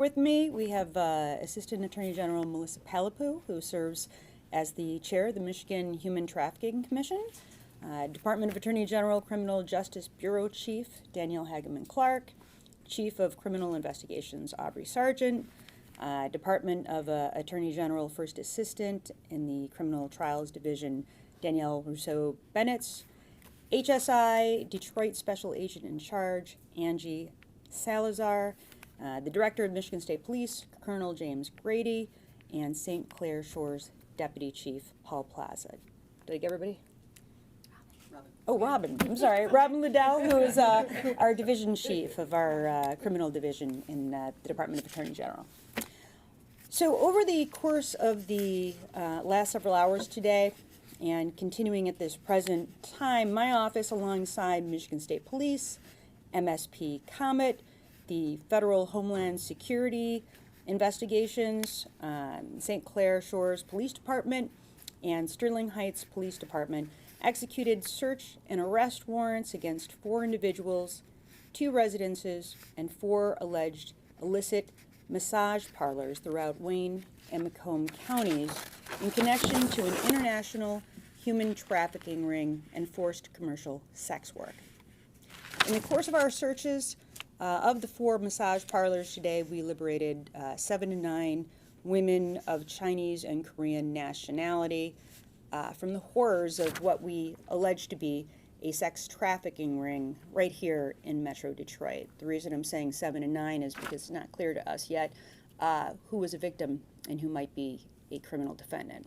With me, we have Assistant Attorney General Melissa Palapu, who serves as the chair of the Michigan Human Trafficking Commission. Department of Attorney General Criminal Justice Bureau Chief Danielle Hageman-Clark, Chief of Criminal Investigations Aubrey Sargent, Department of Attorney General First Assistant in the Criminal Trials Division Danielle Rousseau-Bennett, HSI Detroit Special Agent in Charge Angie Salazar, the Director of Michigan State Police, Colonel James Grady, and St. Clair Shores Deputy Chief Paul Plaza. Did I get everybody? Robin. Oh, Robin. I'm sorry. Robin Liddell, who is our division chief of our criminal division in the Department of Attorney General. So over the course of the last several hours today, and continuing at this present time, my office, alongside Michigan State Police, MSP Comet, the Federal Homeland Security Investigations, St. Clair Shores Police Department, and Sterling Heights Police Department executed search and arrest warrants against 4 individuals, 2 residences, and 4 alleged illicit massage parlors throughout Wayne and Macomb counties in connection to an international human trafficking ring and forced commercial sex work. In the course of our searches of the 4 massage parlors today, we liberated 7 to 9 women of Chinese and Korean nationality from the horrors of what we allege to be a sex trafficking ring right here in Metro Detroit. The reason I'm saying 7 and 9 is because it's not clear to us yet who was a victim and who might be a criminal defendant.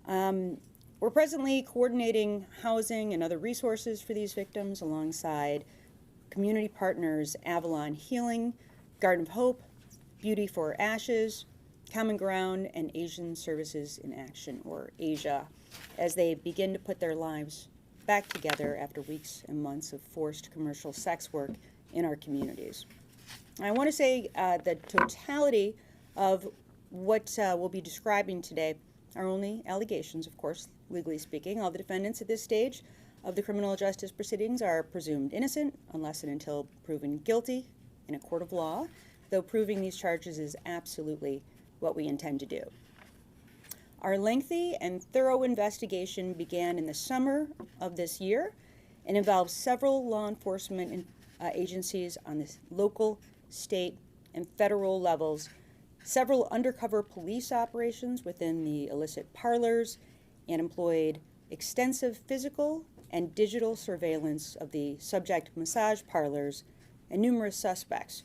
We're presently coordinating housing and other resources for these victims alongside community partners Avalon Healing, Garden of Hope, Beauty for Ashes, Common Ground, and Asian Services in Action, or ASIA, as they begin to put their lives back together after weeks and months of forced commercial sex work in our communities. I want to say the totality of what we'll be describing today are only allegations, of course, legally speaking. All the defendants at this stage of the criminal justice proceedings are presumed innocent unless and until proven guilty in a court of law, though proving these charges is absolutely what we intend to do. Our lengthy and thorough investigation began in the summer of this year and involves several law enforcement agencies on the local, state, and federal levels, several undercover police operations within the illicit parlors, and employed extensive physical and digital surveillance of the subject massage parlors and numerous suspects,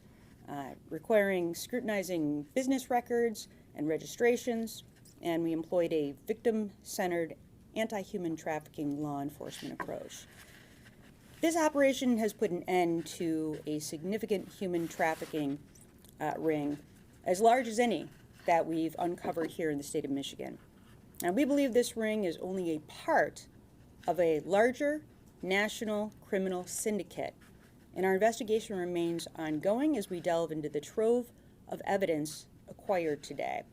requiring scrutinizing business records and registrations, and we employed a victim-centered anti-human trafficking law enforcement approach. This operation has put an end to a significant human trafficking ring, as large as any that we've uncovered here in the state of Michigan. And we believe this ring is only a part of a larger national criminal syndicate, and our investigation remains ongoing as we delve into the trove of evidence acquired today.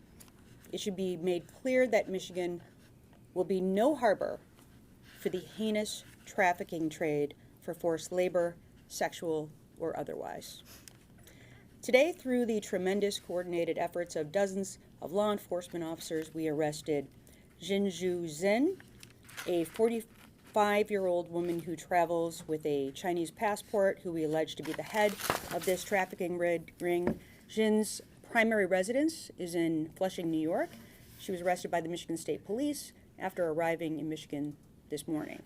It should be made clear that Michigan will be no harbor for the heinous trafficking trade for forced labor, sexual or otherwise. Today, through the tremendous coordinated efforts of dozens of law enforcement officers, we arrested Jinju Zin, a 45-year-old woman who travels with a Chinese passport, who we allege to be the head of this trafficking ring. Jin's primary residence is in Flushing, New York. She was arrested by the Michigan State Police after arriving in Michigan this morning.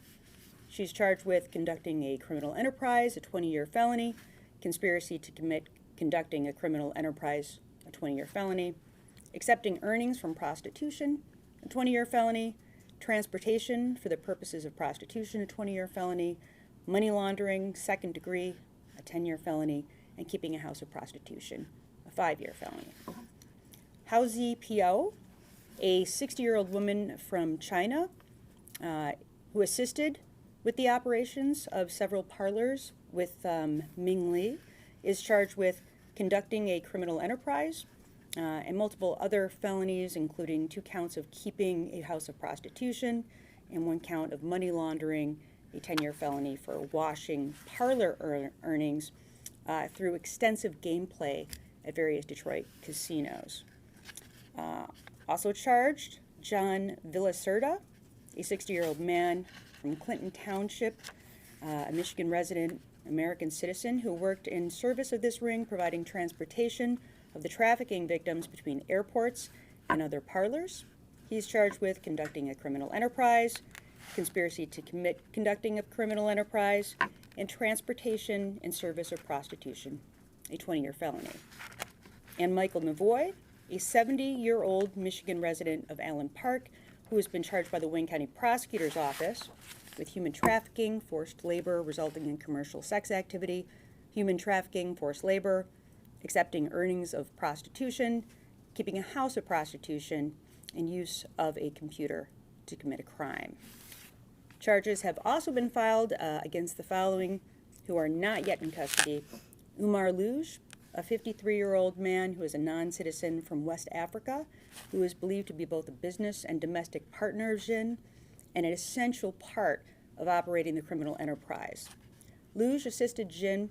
She's charged with conducting a criminal enterprise, a 20-year felony, conspiracy to conducting a criminal enterprise, a 20-year felony, accepting earnings from prostitution, a 20-year felony, transportation for the purposes of prostitution, a 20-year felony, money laundering, second degree, a 10-year felony, and keeping a house of prostitution, a 5-year felony. Hao Zi Piao, a 60-year-old woman from China who assisted with the operations of several parlors with Ming Li, is charged with conducting a criminal enterprise and multiple other felonies, including 2 counts of keeping a house of prostitution and 1 count of money laundering, a 10-year felony for washing parlor earnings through extensive gameplay at various Detroit casinos. Also charged, John Villacerda, a 60-year-old man from Clinton Township, a Michigan resident, American citizen who worked in service of this ring, providing transportation of the trafficking victims between airports and other parlors. He's charged with conducting a criminal enterprise, conspiracy to commit conducting a criminal enterprise, and transportation in service of prostitution, a 20-year felony. And Michael Navoy, a 70-year-old Michigan resident of Allen Park, who has been charged by the Wayne County Prosecutor's Office with human trafficking, forced labor resulting in commercial sex activity, human trafficking, forced labor, accepting earnings of prostitution, keeping a house of prostitution, and use of a computer to commit a crime. Charges have also been filed against the following, who are not yet in custody: Umar Luge, a 53-year-old man who is a non-citizen from West Africa, who is believed to be both a business and domestic partner of Jin and an essential part of operating the criminal enterprise. Luge assisted Jin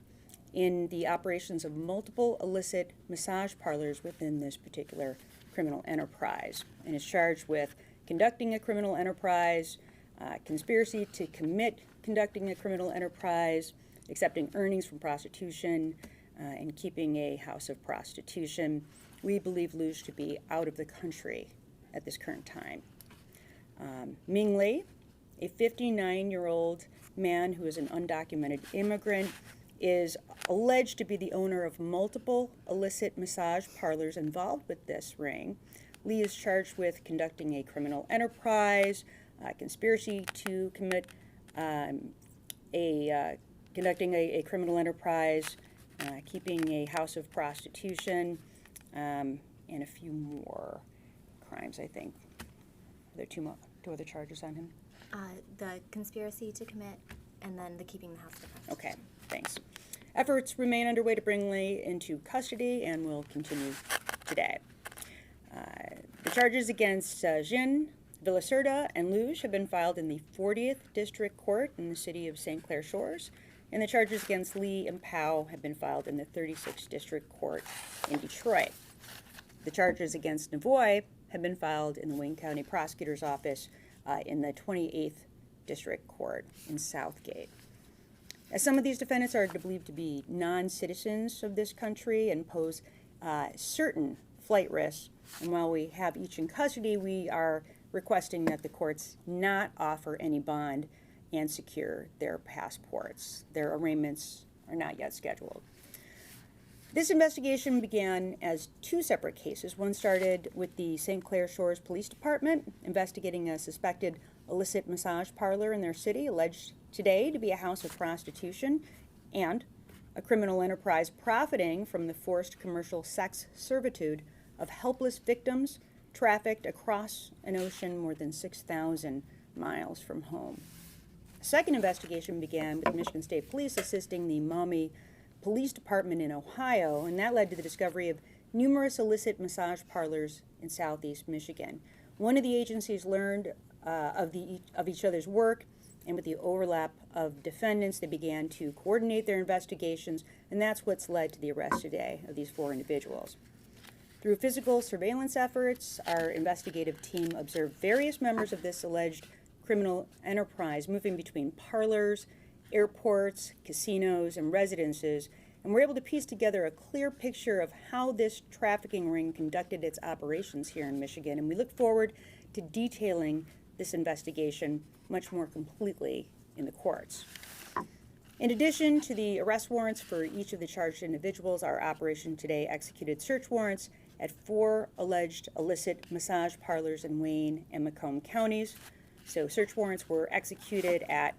in the operations of multiple illicit massage parlors within this particular criminal enterprise, and is charged with conducting a criminal enterprise, conspiracy to commit conducting a criminal enterprise, accepting earnings from prostitution, and keeping a house of prostitution. We believe Luge to be out of the country at this current time. Ming Lee, a 59-year-old man who is an undocumented immigrant, is alleged to be the owner of multiple illicit massage parlors involved with this ring. Lee is charged with conducting a criminal enterprise, conspiracy to commit conducting a criminal enterprise, keeping a house of prostitution, and a few more crimes, I think. Are there two other charges on him? The conspiracy to commit, and then the keeping the house of prostitution. Okay, thanks. Efforts remain underway to bring Lee into custody and will continue today. The charges against Jin, Villacerda, and Luge have been filed in the 40th District Court in the city of St. Clair Shores, and the charges against Lee and Powell have been filed in the 36th District Court in Detroit. The charges against Navoy have been filed in the Wayne County Prosecutor's Office in the 28th District Court in Southgate. As some of these defendants are believed to be non-citizens of this country and pose certain flight risks, and while we have each in custody, we are requesting that the courts not offer any bond and secure their passports. Their arraignments are not yet scheduled. This investigation began as two separate cases. One started with the St. Clair Shores Police Department investigating a suspected illicit massage parlor in their city, alleged today to be a house of prostitution, and a criminal enterprise profiting from the forced commercial sex servitude of helpless victims trafficked across an ocean more than 6,000 miles from home. A second investigation began with Michigan State Police assisting the Maumee Police Department in Ohio, and that led to the discovery of numerous illicit massage parlors in southeast Michigan. One of the agencies learned of each other's work, and with the overlap of defendants, they began to coordinate their investigations, and that's what's led to the arrest today of these four individuals. Through physical surveillance efforts, our investigative team observed various members of this alleged criminal enterprise moving between parlors, airports, casinos, and residences, and were able to piece together a clear picture of how this trafficking ring conducted its operations here in Michigan, and we look forward to detailing this investigation much more completely in the courts. In addition to the arrest warrants for each of the charged individuals, our operation today executed search warrants at 4 alleged illicit massage parlors in Wayne and Macomb counties. So search warrants were executed at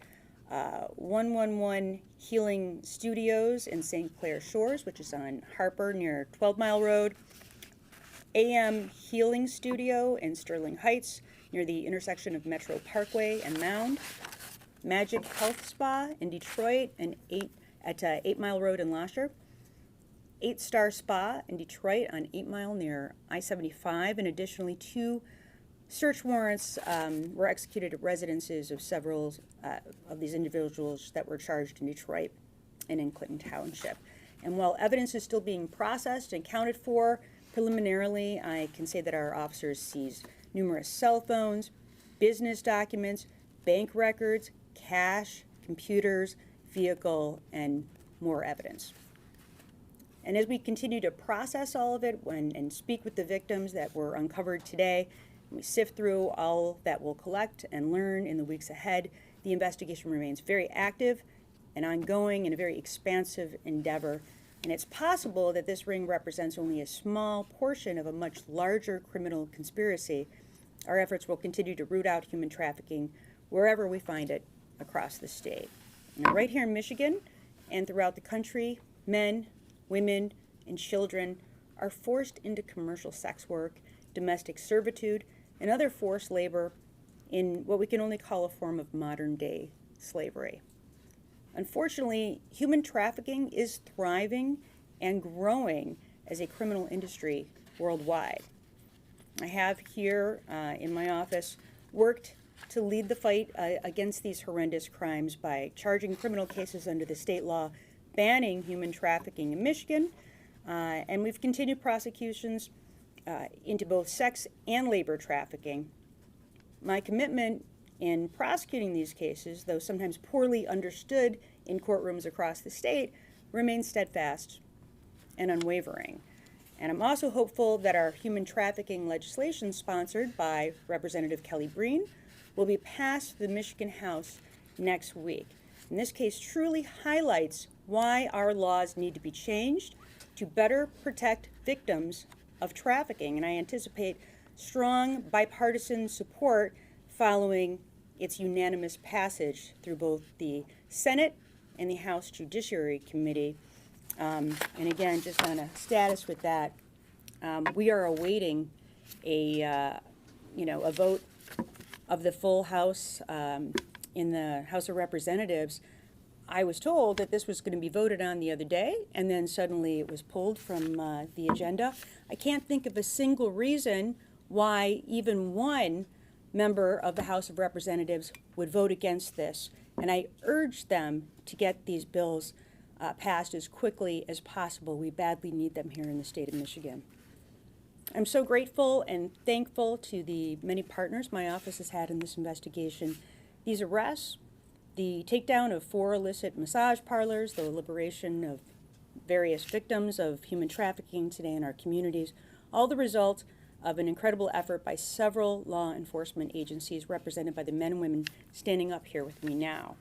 111 Healing Studios in St. Clair Shores, which is on Harper near 12 Mile Road, AM Healing Studio in Sterling Heights near the intersection of Metro Parkway and Mound, Magic Health Spa in Detroit and 8 Mile Road in Lasher, 8 Star Spa in Detroit on 8 Mile near I-75, and additionally 2 search warrants were executed at residences of several of these individuals that were charged in Detroit and in Clinton Township. And while evidence is still being processed and accounted for, preliminarily, I can say that our officers seized numerous cell phones, business documents, bank records, cash, computers, vehicle, and more evidence. And as we continue to process all of it and speak with the victims that were uncovered today, we sift through all that we'll collect and learn in the weeks ahead, the investigation remains very active and ongoing and a very expansive endeavor. And it's possible that this ring represents only a small portion of a much larger criminal conspiracy. Our efforts will continue to root out human trafficking wherever we find it across the state. And right here in Michigan and throughout the country, men, women, and children are forced into commercial sex work, domestic servitude, and other forced labor in what we can only call a form of modern-day slavery. Unfortunately, human trafficking is thriving and growing as a criminal industry worldwide. I have here in my office worked to lead the fight against these horrendous crimes by charging criminal cases under the state law banning human trafficking in Michigan, and we've continued prosecutions into both sex and labor trafficking. My commitment in prosecuting these cases, though sometimes poorly understood in courtrooms across the state, remains steadfast and unwavering. And I'm also hopeful that our human trafficking legislation, sponsored by Representative Kelly Breen, will be passed the Michigan House next week. And this case truly highlights why our laws need to be changed to better protect victims of trafficking. And I anticipate strong bipartisan support following its unanimous passage through both the Senate and the House Judiciary Committee. And again, just on a status with that, we are awaiting a vote of the full House in the House of Representatives. I was told that this was going to be voted on the other day, and then suddenly it was pulled from the agenda. I can't think of a single reason why even one member of the House of Representatives would vote against this, and I urge them to get these bills passed as quickly as possible. We badly need them here in the state of Michigan. I'm so grateful and thankful to the many partners my office has had in this investigation. These arrests, the takedown of 4 illicit massage parlors, the liberation of various victims of human trafficking today in our communities, all the result of an incredible effort by several law enforcement agencies represented by the men and women standing up here with me now.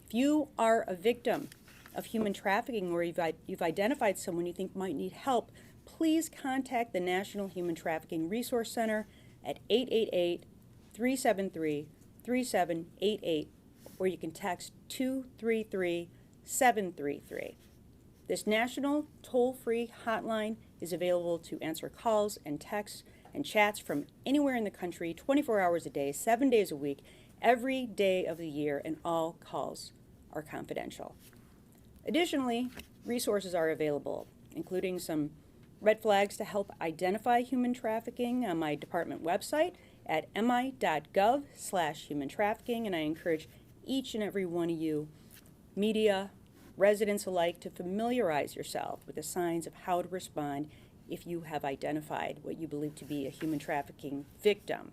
If you are a victim of human trafficking or you've identified someone you think might need help, please contact the National Human Trafficking Resource Center at 888-373-3788, or you can text 233-733. This national toll-free hotline is available to answer calls and texts and chats from anywhere in the country, 24 hours a day, 7 days a week, every day of the year, and all calls are confidential. Additionally, resources are available, including some red flags to help identify human trafficking on my department website at mi.gov/human trafficking, and I encourage each and every one of you, media, residents alike, to familiarize yourself with the signs of how to respond if you have identified what you believe to be a human trafficking victim.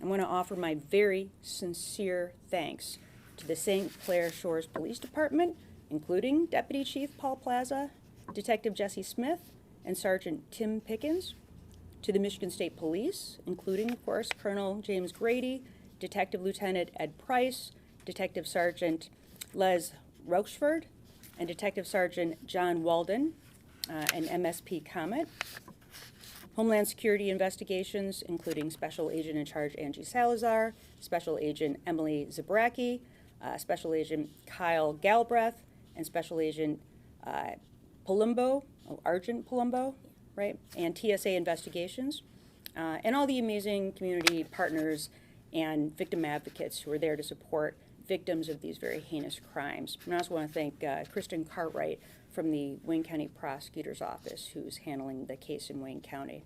I want to offer my very sincere thanks to the St. Clair Shores Police Department, including Deputy Chief Paul Plaza, Detective Jesse Smith, and Sergeant Tim Pickens, to the Michigan State Police, including, of course, Colonel James Grady, Detective Lieutenant Ed Price, Detective Sergeant Les Rochford, and Detective Sergeant John Walden, and MSP Comet. Homeland Security Investigations, including Special Agent in Charge Angie Salazar, Special Agent Emily Zabracki, Special Agent Kyle Galbraith, and Special Agent Argent Palumbo, right? And TSA Investigations, and all the amazing community partners and victim advocates who are there to support victims of these very heinous crimes. And I also want to thank Kristen Cartwright from the Wayne County Prosecutor's Office, who's handling the case in Wayne County.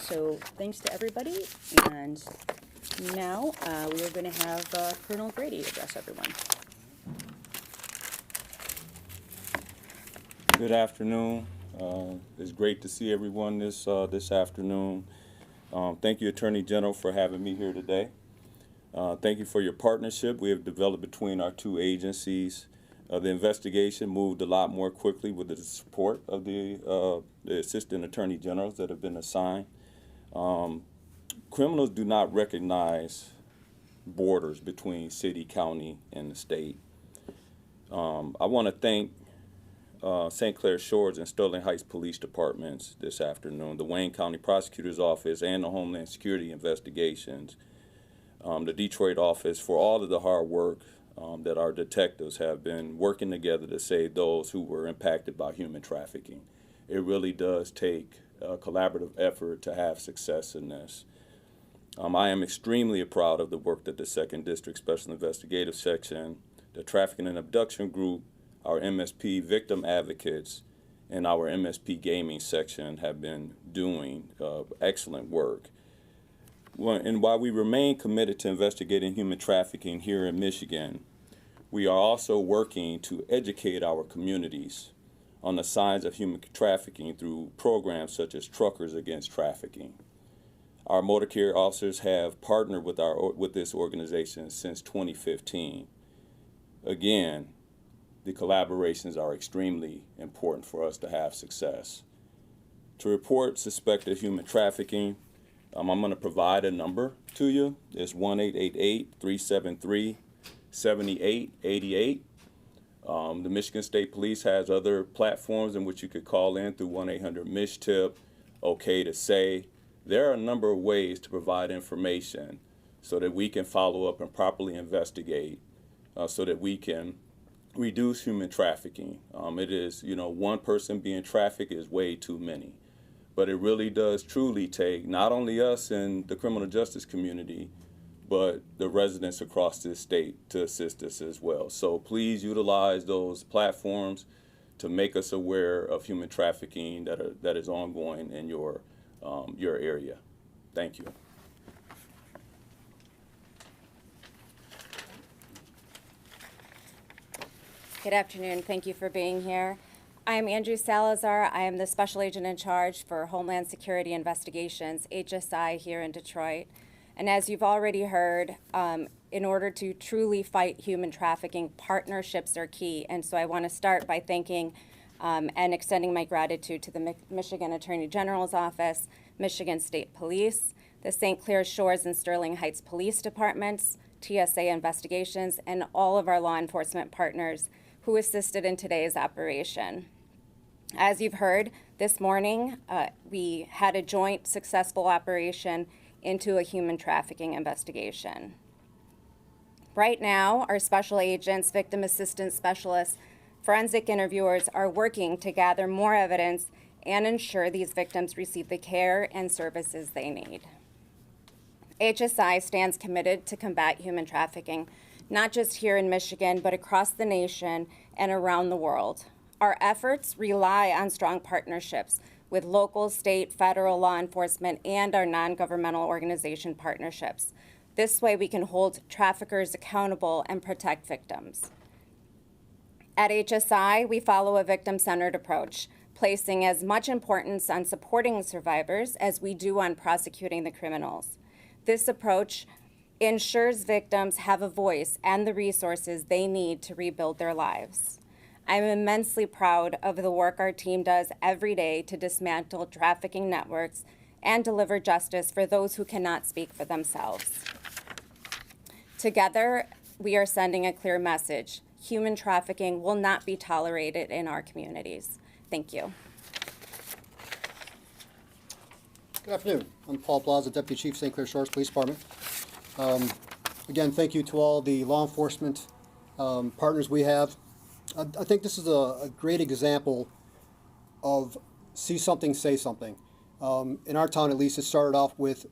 So thanks to everybody, and now we are going to have Colonel Grady address everyone. Good afternoon. It's great to see everyone this afternoon. Thank you, Attorney General, for having me here today. Thank you for your partnership we have developed between our two agencies. The investigation moved a lot more quickly with the support of the Assistant Attorney Generals that have been assigned. Criminals do not recognize borders between city, county, and the state. I want to thank St. Clair Shores and Sterling Heights Police Departments this afternoon, the Wayne County Prosecutor's Office and the Homeland Security Investigations, the Detroit office for all of the hard work that our detectives have been working together to save those who were impacted by human trafficking. It really does take a collaborative effort to have success in this. I am extremely proud of the work that the 2nd District Special Investigative Section, the Trafficking and Abduction Group, our MSP Victim Advocates, and our MSP Gaming Section have been doing excellent work. And while we remain committed to investigating human trafficking here in Michigan, we are also working to educate our communities on the signs of human trafficking through programs such as Truckers Against Trafficking. Our motor carrier officers have partnered with this organization since 2015. Again, the collaborations are extremely important for us to have success. To report suspected human trafficking, I'm going to provide a number to you. It's 1-888-373-7888. The Michigan State Police has other platforms in which you could call in through 1-800-MISH-TIP, OK to say. There are a number of ways to provide information so that we can follow up and properly investigate so that we can reduce human trafficking. It is, one person being trafficked is way too many. But it really does truly take not only us in the criminal justice community, but the residents across this state to assist us as well. So please utilize those platforms to make us aware of human trafficking that is ongoing in your area. Thank you. Good afternoon. Thank you for being here. I am Andrew Salazar. I am the Special Agent in Charge for Homeland Security Investigations, HSI, here in Detroit. And as you've already heard, in order to truly fight human trafficking, partnerships are key. And so I want to start by thanking and extending my gratitude to the Michigan Attorney General's Office, Michigan State Police, the St. Clair Shores and Sterling Heights Police Departments, TSA Investigations, and all of our law enforcement partners who assisted in today's operation. As you've heard, this morning we had a joint successful operation into a human trafficking investigation. Right now, our special agents, victim assistance specialists, forensic interviewers are working to gather more evidence and ensure these victims receive the care and services they need. HSI stands committed to combat human trafficking, not just here in Michigan, but across the nation and around the world. Our efforts rely on strong partnerships with local, state, federal law enforcement and our non-governmental organization partnerships. This way we can hold traffickers accountable and protect victims. At HSI, we follow a victim-centered approach, placing as much importance on supporting survivors as we do on prosecuting the criminals. This approach ensures victims have a voice and the resources they need to rebuild their lives. I'm immensely proud of the work our team does every day to dismantle trafficking networks and deliver justice for those who cannot speak for themselves. Together, we are sending a clear message. Human trafficking will not be tolerated in our communities. Thank you. Good afternoon. I'm Paul Plaza, Deputy Chief, St. Clair Shores Police Department. Again, thank you to all the law enforcement partners we have. I think this is a great example of see something, say something. In our town, at least, it started off with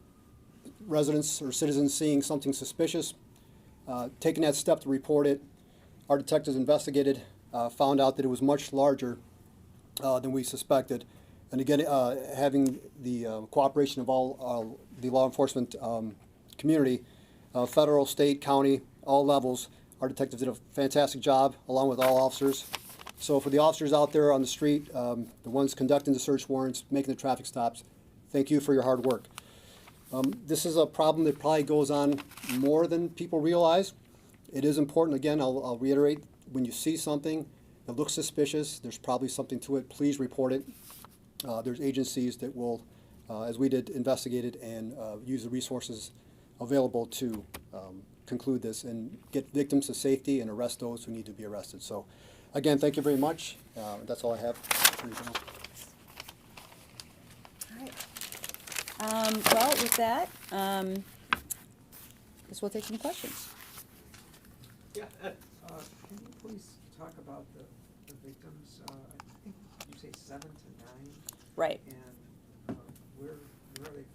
residents or citizens seeing something suspicious, taking that step to report it. Our detectives investigated, found out that it was much larger than we suspected. And again, having the cooperation of all the law enforcement community, federal, state, county, all levels, our detectives did a fantastic job, along with all officers. So for the officers out there on the street, the ones conducting the search warrants, making the traffic stops, thank you for your hard work. This is a problem that probably goes on more than people realize. It is important, again, I'll reiterate, when you see something that looks suspicious, there's probably something to it, please report it. There's agencies that will, as we did, investigate it and use the resources available to conclude this and get victims to safety and arrest those who need to be arrested. So, again, thank you very much. That's all I have. All right. Well, with that, guess we'll take some questions. Yeah, Ed, can you please talk about the victims? I think you say 7 to 9, Right. and where are they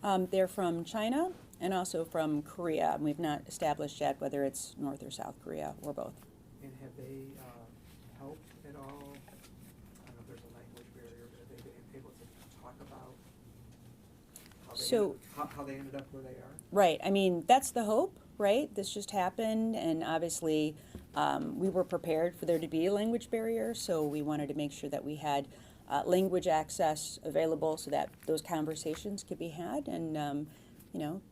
from? They're from China and also from Korea. And we've not established yet whether it's North or South Korea or both. And have they helped at all? I don't know if there's a language barrier, but have they been able to talk about how they ended up where they are? Right. I mean, that's the hope, right? This just happened, and obviously we were prepared for there to be a language barrier, so we wanted to make sure that we had language access available so that those conversations could be had. And,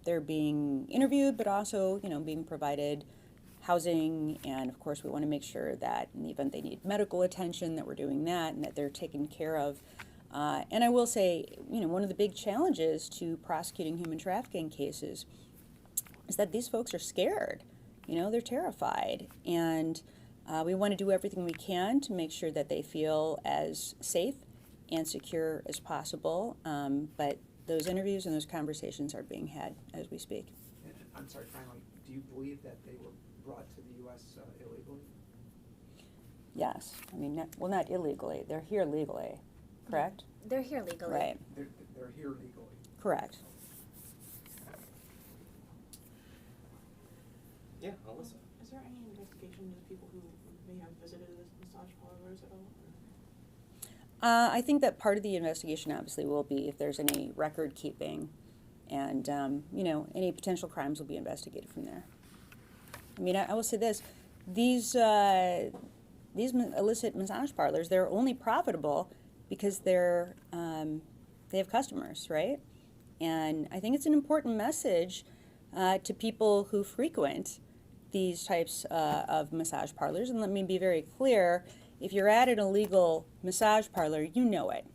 they're being interviewed, but also, being provided housing. And, of course, we want to make sure that in the event they need medical attention, that we're doing that and that they're taken care of. And I will say, one of the big challenges to prosecuting human trafficking cases is that these folks are scared. They're terrified. And we want to do everything we can to make sure that they feel as safe and secure as possible. But those interviews and those conversations are being had as we speak. And I'm sorry, finally, do you believe that they were brought to the U.S. Illegally? Yes. I mean, not illegally. They're here legally, correct? They're here legally. Right. They're here legally. Correct. Yeah, Alyssa. Is there any investigation into people who may have visited this massage parlors at all? I think that part of the investigation obviously will be if there's any record keeping, and any potential crimes will be investigated from there. I mean, I will say this: these illicit massage parlors, they're only profitable because they have customers, right? And I think it's an important message to people who frequent these types of massage parlors. And let me be very clear: if you're at an illegal massage parlor, you know it.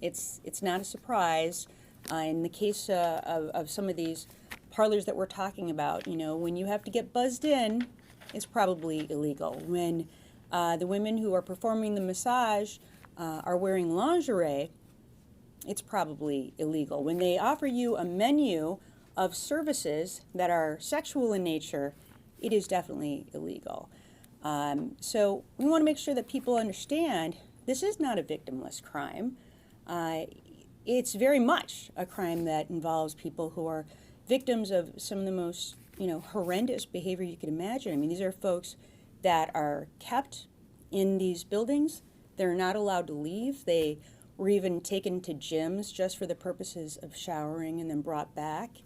It's not a surprise. In the case of some of these parlors that we're talking about, when you have to get buzzed in, it's probably illegal. When the women who are performing the massage are wearing lingerie, it's probably illegal. When they offer you a menu of services that are sexual in nature, it is definitely illegal. So we want to make sure that people understand this is not a victimless crime. It's very much a crime that involves people who are victims of some of the most, horrendous behavior you can imagine. I mean, these are folks that are kept in these buildings. They're not allowed to leave. They were even taken to gyms just for the purposes of showering and then brought back.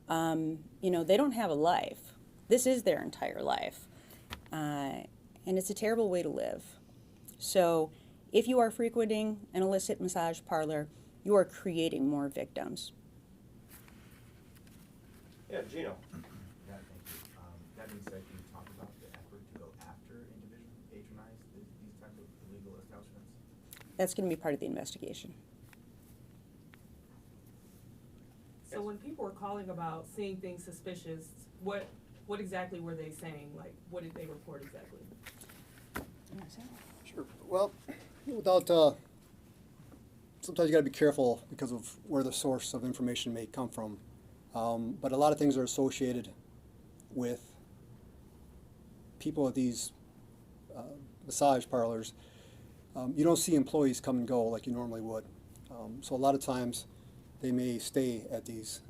They don't have a life. This is their entire life. And it's a terrible way to live. So if you are frequenting an illicit massage parlor, you are creating more victims. Yeah, Gino. Yeah, thank you. That being said, can you talk about the effort to go after individuals who patronize these types of illegal establishments? That's going to be part of the investigation. So when people were calling about seeing things suspicious, what exactly were they saying? Like, what did they report exactly? Sure. Well, without, sometimes you got to be careful because of where the source of information may come from. But a lot of things are associated with people at these massage parlors. You don't see employees come and go like you normally would. So a lot of times they may stay at these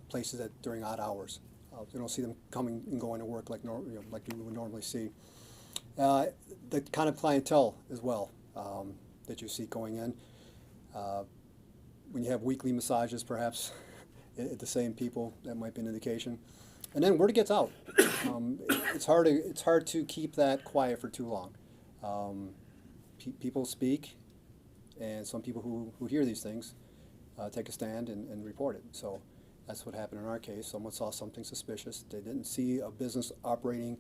places during odd hours. You don't see them coming and going to work like like you would normally see. The kind of clientele as well that you see going in. When you have weekly massages, perhaps, at the same people, that might be an indication. And then word gets out. It's hard to keep that quiet for too long. People speak, and some people who hear these things take a stand and report it. So that's what happened in our case. Someone saw something suspicious. They didn't see a business operating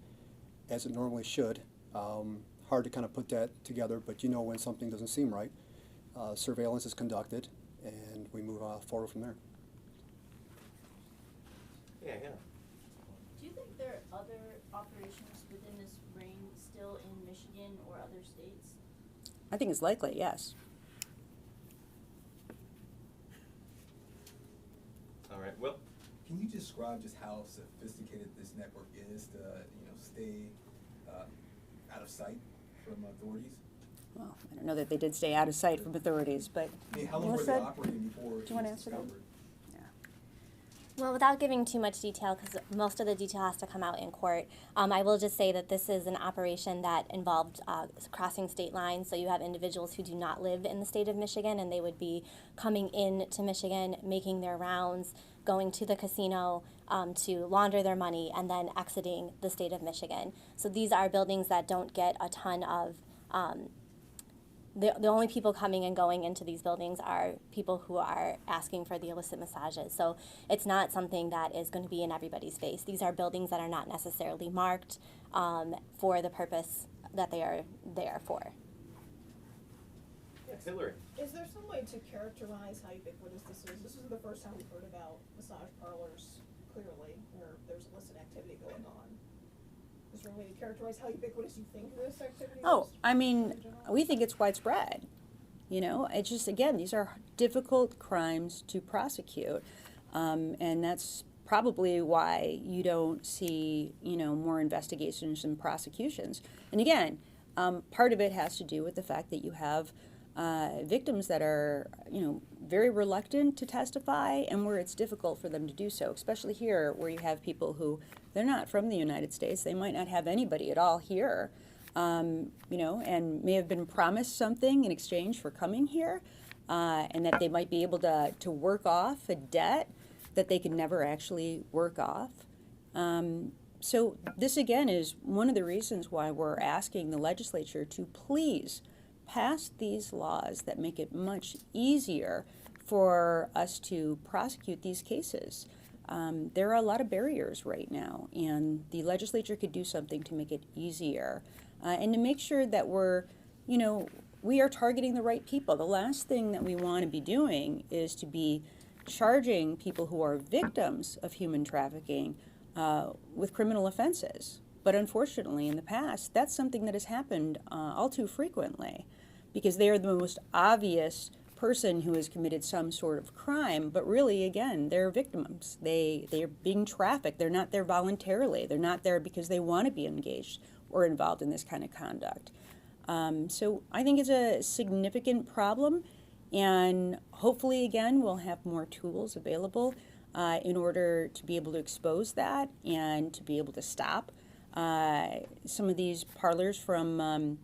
as it normally should. Hard to kind of put that together, but you know when something doesn't seem right. Surveillance is conducted, and we move forward from there. Yeah. Do you think there are other operations within this ring still in Michigan or other states? I think it's likely, yes. All right, Will? Can you describe just how sophisticated this network is to, stay out of sight from authorities? Well, I don't know that they did stay out of sight from authorities, but I mean, how long were they Melissa, operating before do it you want to was answer that? discovered? Well, without giving too much detail, because most of the detail has to come out in court, I will just say that this is an operation that involved crossing state lines. So you have individuals who do not live in the state of Michigan, and they would be coming in to Michigan, making their rounds, going to the casino to launder their money, and then exiting the state of Michigan. So these are buildings that don't get a ton of the only people coming and going into these buildings are people who are asking for the illicit massages. So it's not something that is going to be in everybody's face. These are buildings that are not necessarily marked for the purpose that they are there for. Hillary? Is there some way to characterize how ubiquitous this is? This is the first time we've heard about massage parlors, clearly, where there's illicit activity going on. Is there a way to characterize how ubiquitous you think this activity is? oh, I mean, we think it's widespread. It's just, again, these are difficult crimes to prosecute. And that's probably why you don't see, more investigations and prosecutions. And again, part of it has to do with the fact that you have victims that are, very reluctant to testify, and where it's difficult for them to do so, especially here where you have people who, they're not from the United States. They might not have anybody at all here, and may have been promised something in exchange for coming here, and that they might be able to work off a debt that they can never actually work off. So this, again, is one of the reasons why we're asking the legislature to please pass these laws that make it much easier for us to prosecute these cases. There are a lot of barriers right now, and the legislature could do something to make it easier and to make sure that we are targeting the right people. The last thing that we want to be doing is to be charging people who are victims of human trafficking with criminal offenses. But unfortunately, in the past, that's something that has happened all too frequently, because they are the most obvious person who has committed some sort of crime, but really, again, they're victims. They're being trafficked. They're not there voluntarily. They're not there because they want to be engaged or involved in this kind of conduct. So I think it's a significant problem, and hopefully, again, we'll have more tools available in order to be able to expose that and to be able to stop some of these parlors from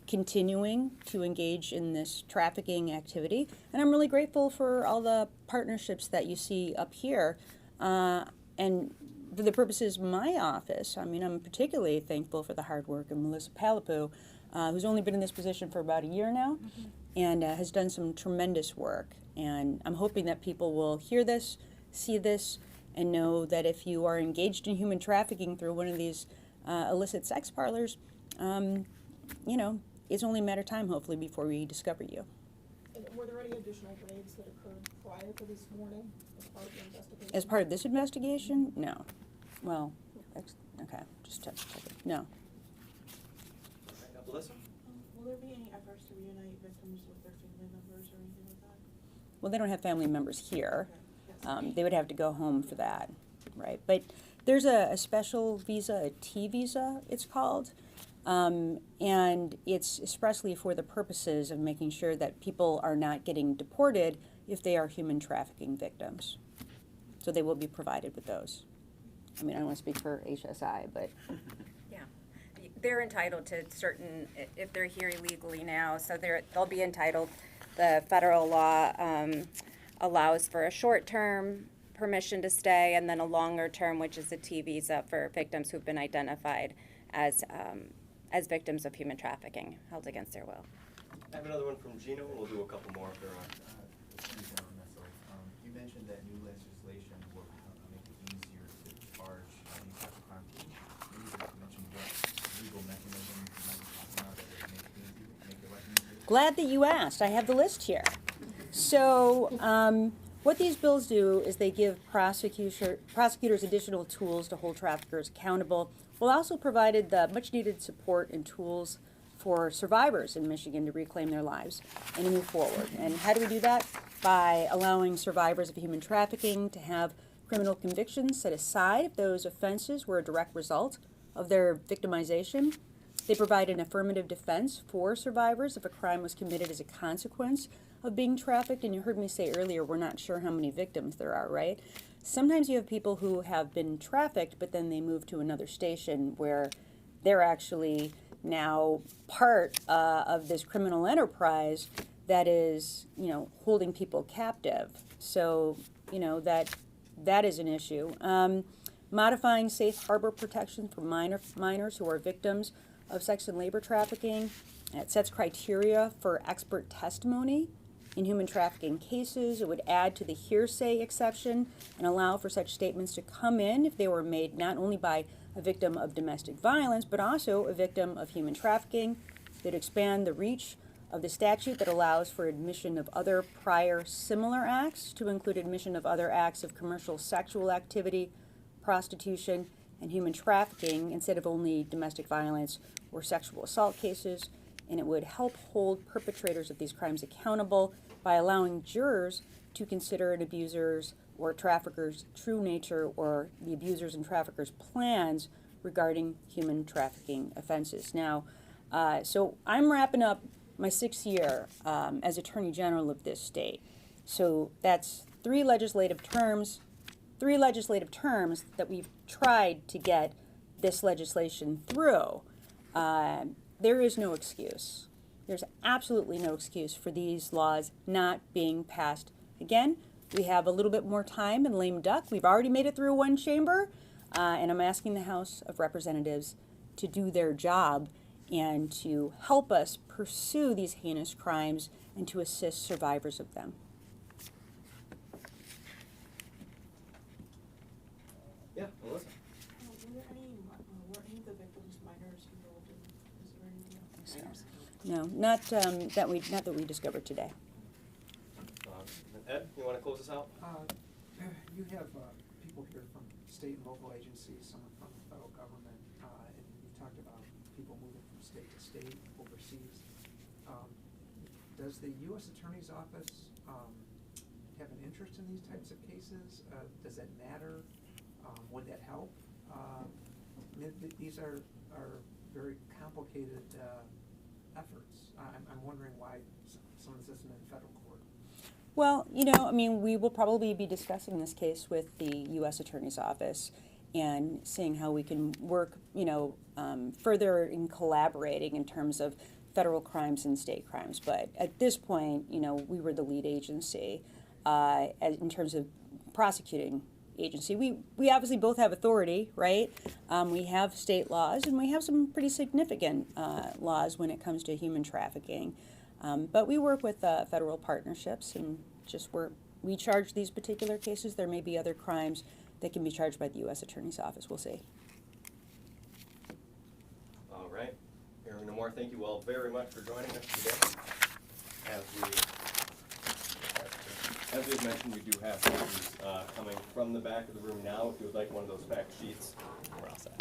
continuing to engage in this trafficking activity. And I'm really grateful for all the partnerships that you see up here. And for the purposes of my office, I'm particularly thankful for the hard work of Melissa Palapoo, who's only been in this position for about a year now, and has done some tremendous work. And I'm hoping that people will hear this, see this, and know that if you are engaged in human trafficking through one of these illicit sex parlors, it's only a matter of time, hopefully, before we discover you. And were there any additional raids that occurred prior to this morning as part of the investigation? As part of this investigation? No. Well, okay, just check it. No. Melissa? Will there be any efforts to reunite victims with their family members or anything like that? Well, they don't have family members here. Okay. Yes. They would have to go home for that, right? But there's a special visa, a T visa, it's called. And it's expressly for the purposes of making sure that people are not getting deported if they are human trafficking victims. So they will be provided with those. I don't want to speak for HSI, but Yeah, they're entitled to certain, if they're here illegally now, so they'll be entitled. The federal law allows for a short-term permission to stay and then a longer term, which is a T visa for victims who've been identified as as victims of human trafficking held against their will. I have another one from Gino, and we'll do a couple more if there are. Nessel, you mentioned that new legislation will make it easier to charge these types of crimes. Can you just mention what legal mechanism you might be talking about that would make it easier, make your life easier? Glad that you asked. I have the list here. So what these bills do is they give prosecutors additional tools to hold traffickers accountable, while also provided the much needed support and tools for survivors in Michigan to reclaim their lives and to move forward. And how do we do that? By allowing survivors of human trafficking to have criminal convictions set aside if those offenses were a direct result of their victimization. They provide an affirmative defense for survivors if a crime was committed as a consequence of being trafficked. And you heard me say earlier, we're not sure how many victims there are, right? Sometimes you have people who have been trafficked, but then they move to another station where they're actually now part of this criminal enterprise that is, holding people captive. So, that is an issue. Modifying safe harbor protection for minors who are victims of sex and labor trafficking. It sets criteria for expert testimony in human trafficking cases. It would add to the hearsay exception and allow for such statements to come in if they were made not only by a victim of domestic violence, but also a victim of human trafficking. They'd expand the reach of the statute that allows for admission of other prior similar acts to include admission of other acts of commercial sexual activity, prostitution, and human trafficking instead of only domestic violence or sexual assault cases. And it would help hold perpetrators of these crimes accountable by allowing jurors to consider an abuser's or trafficker's true nature or the abusers and traffickers' plans regarding human trafficking offenses. Now, so I'm wrapping up my 6th year as Attorney General of this state. So that's 3 legislative terms that we've tried to get this legislation through. There is no excuse. There's absolutely no excuse for these laws not being passed. Again, we have a little bit more time in lame duck. We've already made it through one chamber, and I'm asking the House of Representatives to do their job and to help us pursue these heinous crimes and to assist survivors of them. Yeah, Melissa. Were any of the victims minors involved in, is there anything else? No, not that we discovered today. Ed, you want to close us out? You have people here from state and local agencies, some from the federal government, and you talked about people moving from state to state, overseas. Does the U.S. Attorney's Office have an interest in these types of cases? Does that matter? Would that help? These are very complicated efforts. I'm wondering why some of this isn't in federal court. Well, we will probably be discussing this case with the U.S. Attorney's Office and seeing how we can work, further in collaborating in terms of federal crimes and state crimes. But at this point, we were the lead agency in terms of prosecuting agency. We obviously both have authority, right? We have state laws, and we have some pretty significant laws when it comes to human trafficking. But we work with federal partnerships, and we charge these particular cases. There may be other crimes that can be charged by the U.S. Attorney's Office. We'll see. All right. Hearing no more, thank you all very much for joining us today. As we had mentioned, we do have copies coming from the back of the room now. If you would like one of those fact sheets, we're all set.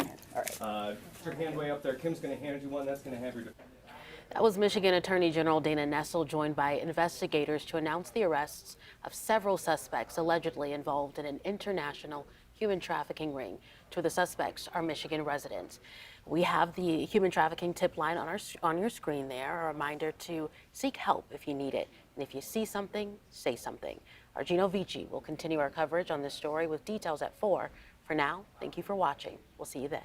All right. Put your hand way up there. Kim's going to hand you one. That's going to have your... That was Michigan Attorney General Dana Nessel, joined by investigators to announce the arrests of several suspects allegedly involved in an international human trafficking ring. 2 of the suspects are Michigan residents. We have the human trafficking tip line on your screen there, a reminder to seek help if you need it. And if you see something, say something. Our Gino Vici will continue our coverage on this story with details at 4. For now, thank you for watching. We'll see you then.